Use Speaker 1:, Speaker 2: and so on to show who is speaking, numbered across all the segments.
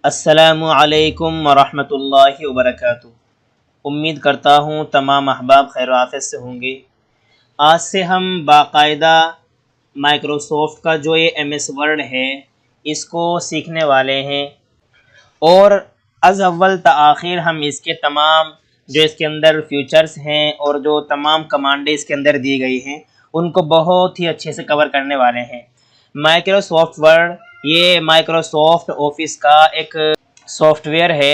Speaker 1: अस्सलामु अलैकुम वरहमतुल्लाहि वबरकातुहू। उम्मीद करता हूँ तमाम अहबाब खैर आफियत से होंगे। आज से हम बाकायदा माइक्रोसॉफ्ट का जो ये MS वर्ड है इसको सीखने वाले हैं और अज़ अव्वल ता आखिर हम इसके तमाम जो इसके अंदर फीचर्स हैं और जो तमाम कमांडें इसके अंदर दी गई हैं उनको बहुत ही अच्छे से कवर करने वाले हैं। माइक्रोसॉफ्ट वर्ड ये माइक्रोसॉफ्ट ऑफिस का एक सॉफ्टवेयर है,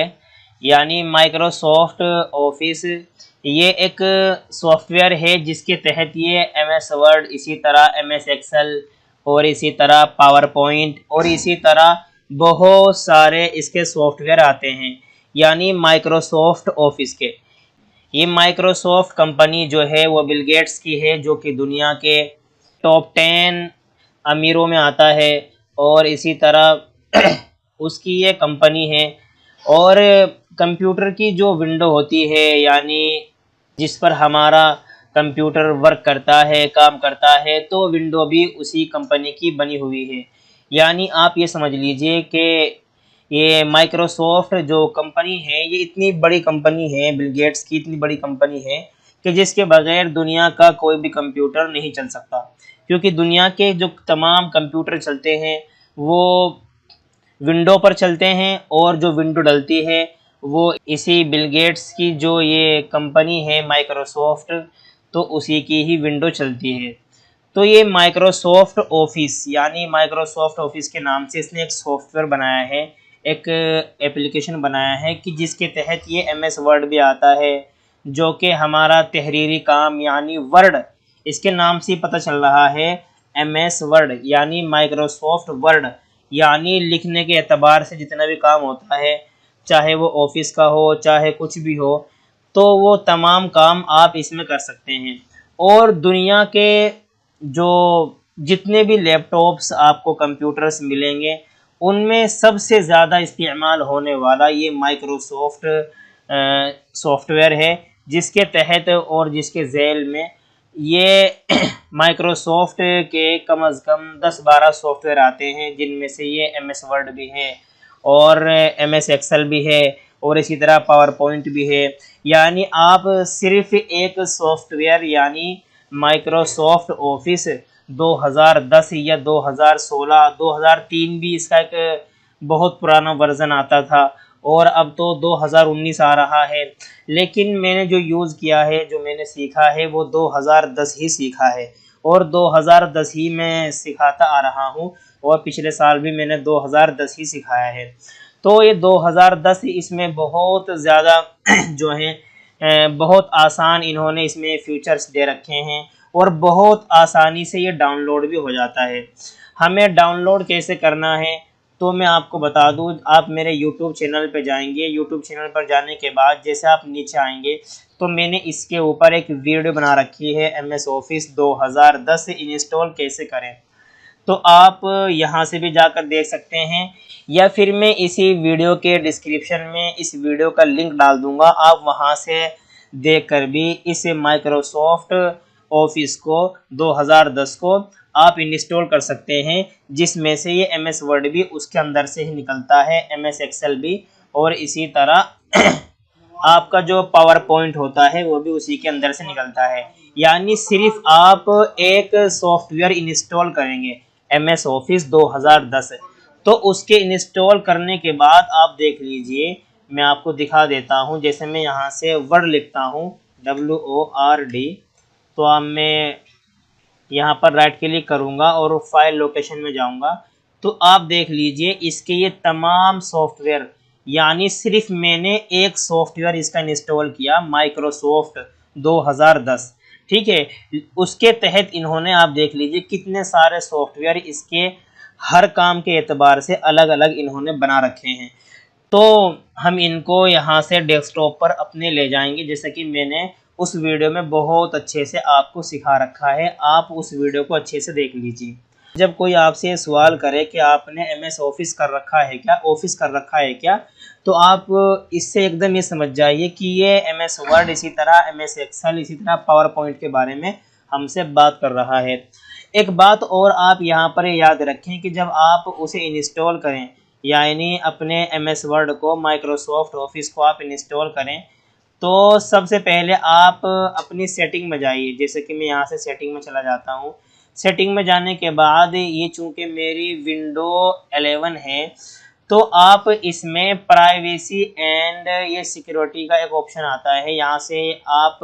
Speaker 1: यानी माइक्रोसॉफ्ट ऑफिस ये एक सॉफ्टवेयर है जिसके तहत ये MS वर्ड, इसी तरह MS एक्सेल और इसी तरह पावर पॉइंट और इसी तरह बहुत सारे इसके सॉफ्टवेयर आते हैं, यानी माइक्रोसॉफ्ट ऑफिस के। ये माइक्रोसॉफ्ट कंपनी जो है वो बिल गेट्स की है, जो कि दुनिया के टॉप 10 अमीरों में आता है और इसी तरह उसकी ये कंपनी है। और कंप्यूटर की जो विंडो होती है, यानी जिस पर हमारा कंप्यूटर वर्क करता है, काम करता है, तो विंडो भी उसी कंपनी की बनी हुई है। यानी आप ये समझ लीजिए कि ये माइक्रोसॉफ्ट जो कंपनी है ये इतनी बड़ी कंपनी है, बिल गेट्स की इतनी बड़ी कंपनी है कि जिसके बगैर दुनिया का कोई भी कंप्यूटर नहीं चल सकता, क्योंकि दुनिया के जो तमाम कंप्यूटर चलते हैं वो विंडो पर चलते हैं और जो विंडो डलती है वो इसी बिल गेट्स की जो ये कंपनी है माइक्रोसॉफ्ट, तो उसी की ही विंडो चलती है। तो ये माइक्रोसॉफ्ट ऑफिस, यानी माइक्रोसॉफ्ट ऑफिस के नाम से इसने एक सॉफ्टवेयर बनाया है, एक एप्लीकेशन बनाया है कि जिसके तहत ये MS वर्ड भी आता है, जो कि हमारा तहरीरी काम यानी वर्ड, इसके नाम से पता चल रहा है MS वर्ड यानी माइक्रोसॉफ्ट वर्ड, यानी लिखने के एतबार से जितना भी काम होता है, चाहे वो ऑफिस का हो चाहे कुछ भी हो, तो वो तमाम काम आप इसमें कर सकते हैं। और दुनिया के जो जितने भी लैपटॉप्स आपको कंप्यूटर्स मिलेंगे उनमें सबसे ज़्यादा इस्तेमाल होने वाला ये माइक्रोसॉफ्ट सॉफ्टवेयर है, जिसके तहत और जिसके झेल में ये माइक्रोसॉफ्ट के कम अज़ कम 10-12 सॉफ्टवेयर आते हैं, जिनमें से ये MS वर्ड भी है और MS एक्सेल भी है और इसी तरह पावर पॉइंट भी है। यानी आप सिर्फ एक सॉफ्टवेयर यानी माइक्रोसॉफ्ट ऑफिस 2010 या 2016, 2003 भी इसका एक बहुत पुराना वर्ज़न आता था और अब तो 2019 आ रहा है, लेकिन मैंने जो यूज़ किया है, जो मैंने सीखा है वो 2010 ही सीखा है और 2010 ही मैं सिखाता आ रहा हूँ और पिछले साल भी मैंने 2010 ही सिखाया है। तो ये 2010 इसमें बहुत ज़्यादा जो है बहुत आसान इन्होंने इसमें फीचर्स दे रखे हैं और बहुत आसानी से ये डाउनलोड भी हो जाता है। हमें डाउनलोड कैसे करना है तो मैं आपको बता दूं, आप मेरे यूट्यूब चैनल पे जाएंगे। यूट्यूब चैनल पर जाने के बाद जैसे आप नीचे आएंगे तो मैंने इसके ऊपर एक वीडियो बना रखी है, MS ऑफिस 2010 इंस्टॉल कैसे करें, तो आप यहाँ से भी जाकर देख सकते हैं, या फिर मैं इसी वीडियो के डिस्क्रिप्शन में इस वीडियो का लिंक डाल दूँगा, आप वहाँ से देखकर भी इस माइक्रोसॉफ्ट ऑफिस को 2010 को आप इंस्टॉल कर सकते हैं, जिसमें से ये MS वर्ड भी उसके अंदर से ही निकलता है, MS एक्सेल भी, और इसी तरह आपका जो पावर पॉइंट होता है वो भी उसी के अंदर से निकलता है। यानी सिर्फ आप एक सॉफ्टवेयर इंस्टॉल करेंगे MS ऑफिस 2010, तो उसके इंस्टॉल करने के बाद आप देख लीजिए, मैं आपको दिखा देता हूं। जैसे मैं यहां से वर्ड लिखता हूं WORD, तो अब मैं यहाँ पर राइट क्लिक करूँगा और फाइल लोकेशन में जाऊँगा, तो आप देख लीजिए इसके ये तमाम सॉफ्टवेयर, यानी सिर्फ मैंने एक सॉफ्टवेयर इसका इंस्टॉल किया माइक्रोसॉफ्ट 2010, ठीक है, उसके तहत इन्होंने आप देख लीजिए कितने सारे सॉफ्टवेयर इसके हर काम के एतबार से अलग अलग इन्होंने बना रखे हैं। तो हम इनको यहाँ से डेस्कटॉप पर अपने ले जाएंगे, जैसे कि मैंने उस वीडियो में बहुत अच्छे से आपको सिखा रखा है, आप उस वीडियो को अच्छे से देख लीजिए। जब कोई आपसे सवाल करे कि आपने MS ऑफिस कर रखा है क्या, ऑफिस कर रखा है क्या, तो आप इससे एकदम ये समझ जाइए कि ये MS वर्ड, इसी तरह MS एक्सेल, इसी तरह पावर पॉइंट के बारे में हमसे बात कर रहा है। एक बात और आप यहाँ पर याद रखें कि जब आप उसे इंस्टॉल करें, यानी अपने MS वर्ड को, माइक्रोसॉफ्ट ऑफिस को आप इंस्टॉल करें, तो सबसे पहले आप अपनी सेटिंग में जाइए। जैसे कि मैं यहाँ से सेटिंग में चला जाता हूँ। सेटिंग में जाने के बाद ये चूँकि मेरी विंडो 11 है, तो आप इसमें प्राइवेसी एंड ये सिक्योरिटी का एक ऑप्शन आता है, यहाँ से आप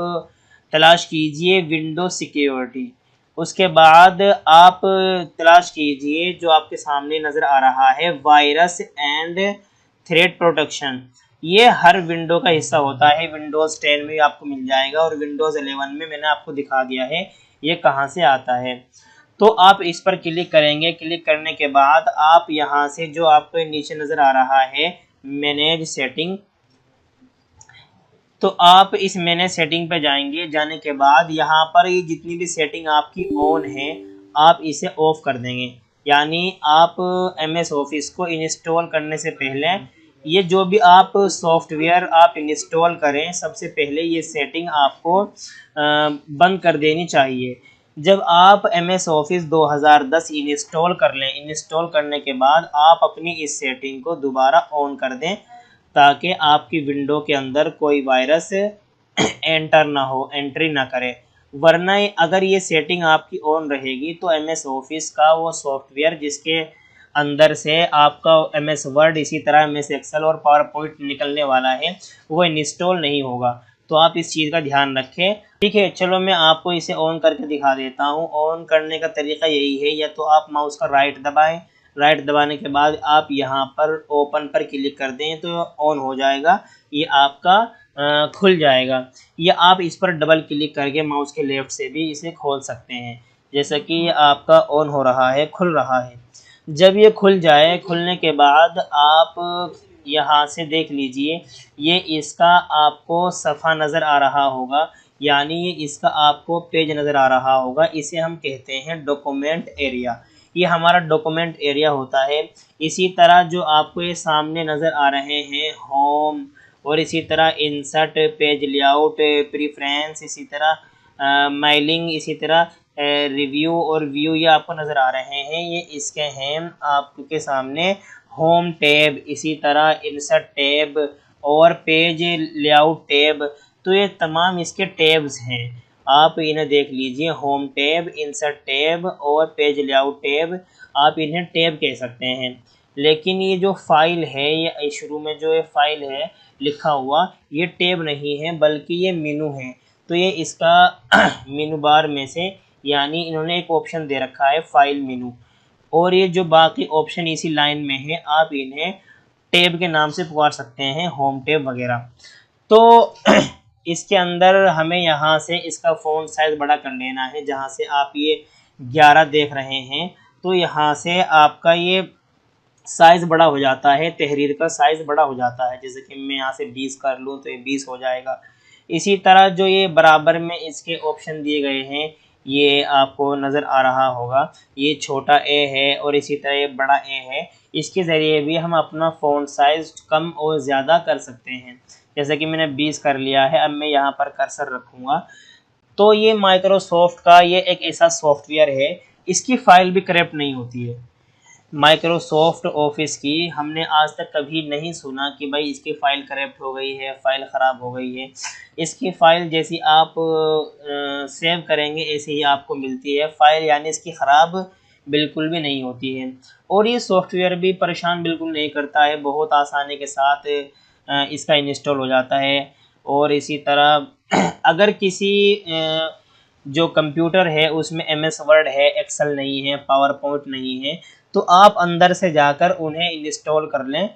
Speaker 1: तलाश कीजिए विंडो सिक्योरिटी। उसके बाद आप तलाश कीजिए जो आपके सामने नज़र आ रहा है, वायरस एंड थ्रेट प्रोटेक्शन। ये हर विंडो का हिस्सा होता है। विंडोज़ 10 में आपको मिल जाएगा और विंडोज़ 11 में मैंने आपको दिखा दिया है ये कहाँ से आता है। तो आप इस पर क्लिक करेंगे। क्लिक करने के बाद आप यहाँ से जो आपको नीचे नज़र आ रहा है मैनेज सेटिंग, तो आप इस मैनेज सेटिंग पे जाएंगे। जाने के बाद यहाँ पर ये जितनी भी सेटिंग आपकी ऑन है आप इसे ऑफ कर देंगे। यानी आप MS ऑफिस को इंस्टॉल करने से पहले ये जो भी आप सॉफ्टवेयर आप इंस्टॉल करें, सबसे पहले ये सेटिंग आपको बंद कर देनी चाहिए। जब आप MS ऑफिस 2010 इंस्टॉल कर लें, इंस्टॉल करने के बाद आप अपनी इस सेटिंग को दोबारा ऑन कर दें, ताकि आपकी विंडो के अंदर कोई वायरस एंटर ना हो, एंट्री ना करे। वरना अगर ये सेटिंग आपकी ऑन रहेगी तो MS ऑफिस का वो सॉफ्टवेयर जिसके अंदर से आपका MS वर्ड, इसी तरह MS एक्सेल और पावर पॉइंट निकलने वाला है, वो इंस्टॉल नहीं होगा। तो आप इस चीज़ का ध्यान रखें। ठीक है, चलो मैं आपको इसे ऑन करके दिखा देता हूँ। ऑन करने का तरीका यही है, या तो आप माउस का राइट दबाएं, राइट दबाने के बाद आप यहाँ पर ओपन पर क्लिक कर दें तो ऑन हो जाएगा, ये आपका खुल जाएगा। या आप इस पर डबल क्लिक करके माउस के लेफ्ट से भी इसे खोल सकते हैं। जैसा कि आपका ऑन हो रहा है, खुल रहा है। जब ये खुल जाए, खुलने के बाद आप यहाँ से देख लीजिए, ये इसका आपको सफ़ा नज़र आ रहा होगा, यानी ये इसका आपको पेज नज़र आ रहा होगा। इसे हम कहते हैं डॉक्यूमेंट एरिया। ये हमारा डॉक्यूमेंट एरिया होता है। इसी तरह जो आपको ये सामने नज़र आ रहे हैं होम, और इसी तरह इंसर्ट, पेज लेआउट, प्रीफ्रेंस, इसी तरह माइलिंग, इसी तरह रिव्यू और व्यू, ये आपको नज़र आ रहे हैं। ये इसके हैं आपके सामने होम टैब, इसी तरह इंसर्ट टैब और पेज लेआउट टैब। तो ये तमाम इसके टैब्स हैं, आप इन्हें देख लीजिए। होम टैब, इंसर्ट टैब और पेज लेआउट टैब, आप इन्हें टैब कह सकते हैं। लेकिन ये जो फाइल है, ये शुरू में जो ये फाइल है लिखा हुआ, ये टैब नहीं है बल्कि ये मेनू है। तो ये इसका मेनू बार में से, यानी इन्होंने एक ऑप्शन दे रखा है फाइल मेनू, और ये जो बाकी ऑप्शन इसी लाइन में है आप इन्हें टैब के नाम से पुकार सकते हैं, होम टैब वगैरह। तो इसके अंदर हमें यहाँ से इसका फ़ॉन्ट साइज़ बड़ा कर लेना है। जहाँ से आप ये 11 देख रहे हैं, तो यहाँ से आपका ये साइज़ बड़ा हो जाता है, तहरीर का साइज़ बड़ा हो जाता है। जैसे कि मैं यहाँ से 20 कर लूँ तो ये 20 हो जाएगा। इसी तरह जो ये बराबर में इसके ऑप्शन दिए गए हैं, ये आपको नज़र आ रहा होगा, ये छोटा ए है और इसी तरह ये बड़ा ए है। इसके ज़रिए भी हम अपना फ़ॉन्ट साइज़ कम और ज़्यादा कर सकते हैं। जैसे कि मैंने 20 कर लिया है, अब मैं यहाँ पर कर्सर रखूँगा। तो ये माइक्रोसॉफ्ट का ये एक ऐसा सॉफ्टवेयर है, इसकी फ़ाइल भी करप्ट नहीं होती है। माइक्रोसॉफ्ट ऑफिस की हमने आज तक कभी नहीं सुना कि भाई इसकी फ़ाइल करप्ट हो गई है, फ़ाइल ख़राब हो गई है। इसकी फ़ाइल जैसी आप सेव करेंगे ऐसे ही आपको मिलती है फ़ाइल, यानी इसकी ख़राब बिल्कुल भी नहीं होती है। और ये सॉफ्टवेयर भी परेशान बिल्कुल नहीं करता है, बहुत आसानी के साथ इसका इंस्टॉल हो जाता है। और इसी तरह अगर किसी जो कंप्यूटर है उसमें MS वर्ड है, एक्सेल नहीं है, पावर पॉइंट नहीं है, तो आप अंदर से जाकर उन्हें इंस्टॉल कर लें।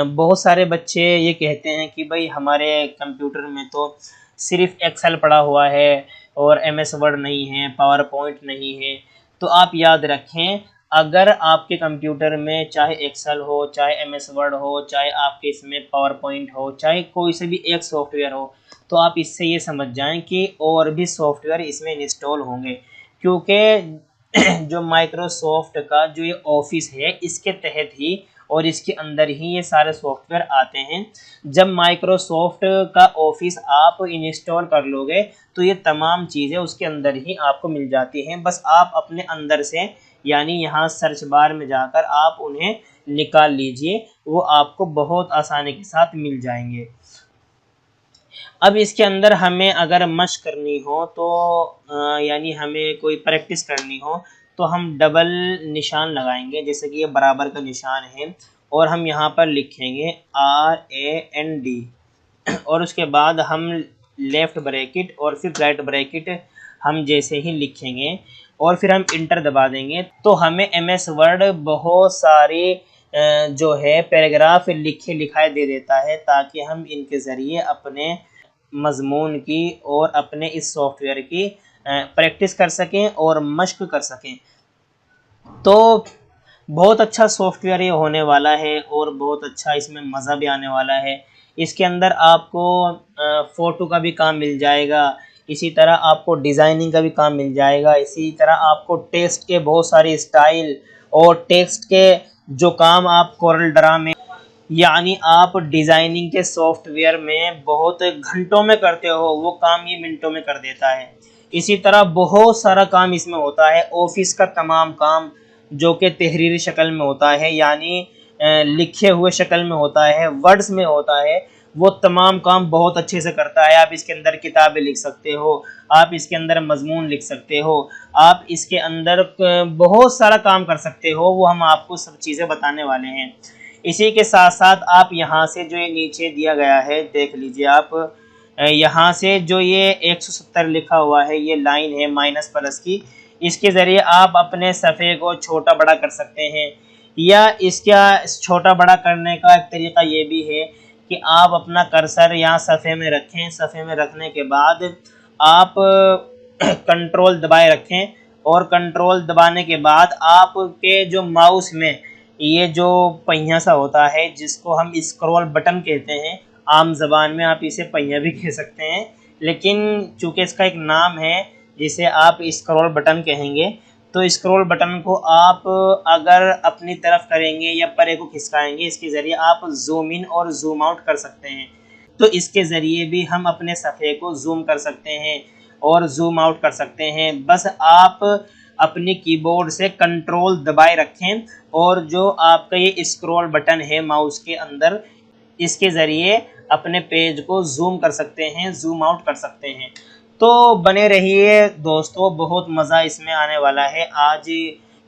Speaker 1: बहुत सारे बच्चे ये कहते हैं कि भाई हमारे कंप्यूटर में तो सिर्फ एक्सेल पड़ा हुआ है और MS वर्ड नहीं है, पावर पॉइंट नहीं है। तो आप याद रखें, अगर आपके कंप्यूटर में चाहे एक्सेल हो, चाहे MS वर्ड हो, चाहे आपके इसमें पावर पॉइंट हो, चाहे कोई से भी एक सॉफ्टवेयर हो, तो आप इससे ये समझ जाएं कि और भी सॉफ्टवेयर इसमें इंस्टॉल होंगे। क्योंकि जो माइक्रोसॉफ्ट का जो ये ऑफिस है, इसके तहत ही और इसके अंदर ही ये सारे सॉफ्टवेयर आते हैं। जब माइक्रोसॉफ्ट का ऑफिस आप इंस्टॉल कर लोगे तो ये तमाम चीज़ें उसके अंदर ही आपको मिल जाती हैं। बस आप अपने अंदर से यानी यहाँ सर्च बार में जाकर आप उन्हें निकाल लीजिए, वो आपको बहुत आसानी के साथ मिल जाएंगे। अब इसके अंदर हमें अगर मशक करनी हो तो यानी हमें कोई प्रैक्टिस करनी हो तो हम डबल निशान लगाएंगे, जैसे कि ये बराबर का निशान है, और हम यहाँ पर लिखेंगे RAND, और उसके बाद हम लेफ़्ट ब्रैकेट और फिर राइट ब्रैकेट हम जैसे ही लिखेंगे और फिर हम इंटर दबा देंगे तो हमें MS वर्ड बहुत सारे जो है पैराग्राफ लिखे लिखाए दे देता है, ताकि हम इनके ज़रिए अपने मज़मून की और अपने इस सॉफ्टवेयर की प्रैक्टिस कर सकें और मश्क कर सकें। तो बहुत अच्छा सॉफ्टवेयर ये होने वाला है और बहुत अच्छा इसमें मज़ा भी आने वाला है। इसके अंदर आपको फ़ोटो का भी काम मिल जाएगा, इसी तरह आपको डिज़ाइनिंग का भी काम मिल जाएगा, इसी तरह आपको टेक्स्ट के बहुत सारे स्टाइल और टेक्स्ट के जो काम आप कोरल ड्रा में यानी आप डिज़ाइनिंग के सॉफ्टवेयर में बहुत घंटों में करते हो, वो काम ये मिनटों में कर देता है। इसी तरह बहुत सारा काम इसमें होता है। ऑफिस का तमाम काम जो कि तहरीरी शक्ल में होता है, यानी लिखे हुए शक्ल में होता है, वर्ड्स में होता है, वो तमाम काम बहुत अच्छे से करता है। आप इसके अंदर किताबें लिख सकते हो, आप इसके अंदर मजमून लिख सकते हो, आप इसके अंदर बहुत सारा काम कर सकते हो, वो हम आपको सब चीज़ें बताने वाले हैं। इसी के साथ साथ आप यहाँ से जो ये नीचे दिया गया है देख लीजिए आप, यहाँ से जो ये 170 लिखा हुआ है, ये लाइन है माइनस प्लस की, इसके ज़रिए आप अपने सफ़े को छोटा बड़ा कर सकते हैं। या इसका छोटा बड़ा करने का एक तरीक़ा ये भी है कि आप अपना कर्सर यहाँ सफ़े में रखें, सफ़े में रखने के बाद आप कंट्रोल दबाए रखें, और कंट्रोल दबाने के बाद आपके जो माउस में ये जो पहिया सा होता है जिसको हम स्क्रॉल बटन कहते हैं, आम ज़बान में आप इसे पहिया भी कह सकते हैं, लेकिन चूँकि इसका एक नाम है जिसे आप स्क्रॉल बटन कहेंगे, तो स्क्रॉल बटन को आप अगर अपनी तरफ करेंगे या परे को खिसकाएंगे, इसके ज़रिए आप जूम इन और जूम आउट कर सकते हैं। तो इसके ज़रिए भी हम अपने सफ़े को जूम कर सकते हैं और जूम आउट कर सकते हैं। बस आप अपनी कीबोर्ड से कंट्रोल दबाए रखें और जो आपका ये स्क्रॉल बटन है माउस के अंदर, इसके ज़रिए अपने पेज को जूम कर सकते हैं, जूम आउट कर सकते हैं। तो बने रहिए दोस्तों, बहुत मज़ा इसमें आने वाला है। आज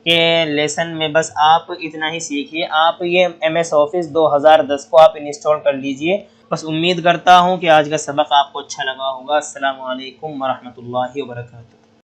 Speaker 1: के लेसन में बस आप इतना ही सीखिए। आप ये MS ऑफिस 2010 को आप इंस्टॉल कर लीजिए। बस उम्मीद करता हूँ कि आज का सबक आपको अच्छा लगा होगा। अस्सलामु अलैकुम वरहमतुल्लाहि वबरकातुहू।